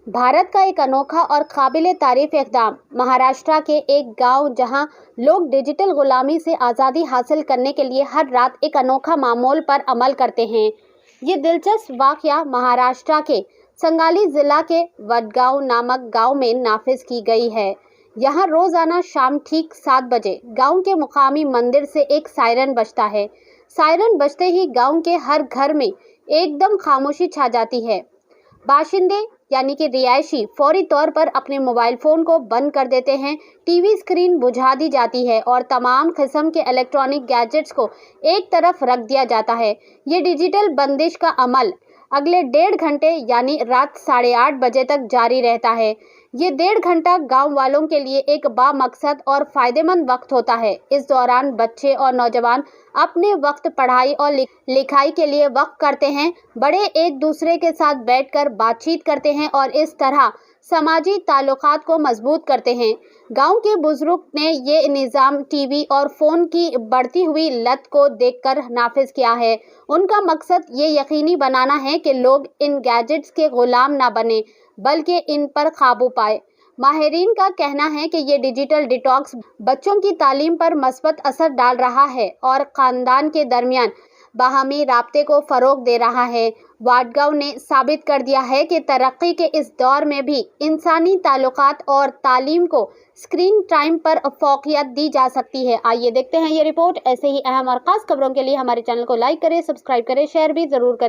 भारत का एक अनोखा और काबिल तारीफ इक़दाम। महाराष्ट्र के एक गांव जहां लोग डिजिटल गुलामी से आज़ादी हासिल करने के लिए हर रात एक अनोखा मामूल पर अमल करते हैं। ये दिलचस्प वाक़या महाराष्ट्र के संगाली ज़िला के वडगांव नामक गांव में नाफिज की गई है। यहाँ रोज़ाना शाम ठीक 7 बजे गांव के मुकामी मंदिर से एक सायरन बजता है। सायरन बजते ही गांव के हर घर में एकदम खामोशी छा जाती है। बाशिंदे यानी कि रिहायशी फौरी तौर पर अपने मोबाइल फ़ोन को बंद कर देते हैं, टीवी स्क्रीन बुझा दी जाती है और तमाम किस्म के इलेक्ट्रॉनिक गैजेट्स को एक तरफ रख दिया जाता है। ये डिजिटल बंदिश का अमल अगले 1.5 घंटे यानी रात 8:30 बजे तक जारी रहता है। ये 1.5 घंटा गांव वालों के लिए एक बामकसद और फ़ायदेमंद वक्त होता है। इस दौरान बच्चे और नौजवान अपने वक्त पढ़ाई और लिखाई के लिए वक्फ करते हैं। बड़े एक दूसरे के साथ बैठकर बातचीत करते हैं और इस तरह समाजी ताल्लुकात को मजबूत करते हैं। गांव के बुजुर्ग ने ये निज़ाम टीवी और फ़ोन की बढ़ती हुई लत को देखकर नाफिज किया है। उनका मकसद ये यकीनी बनाना है कि लोग इन गैजेट्स के गुलाम ना बने बल्कि इन पर काबू पाए। माहिरीन का कहना है कि ये डिजिटल डिटॉक्स बच्चों की तालीम पर मस्बत असर डाल रहा है और ख़ानदान के दरमियान बाहमी राब्ते को फ़रोग़ दे रहा है। वडगांव ने साबित कर दिया है कि तरक्की के इस दौर में भी इंसानी ताल्लुकात और तालीम को स्क्रीन टाइम पर फ़ौक़ियत दी जा सकती है। आइए देखते हैं ये रिपोर्ट। ऐसे ही अहम और ख़ास खबरों के लिए हमारे चैनल को लाइक करें, सब्सक्राइब करें, शेयर भी ज़रूर करें।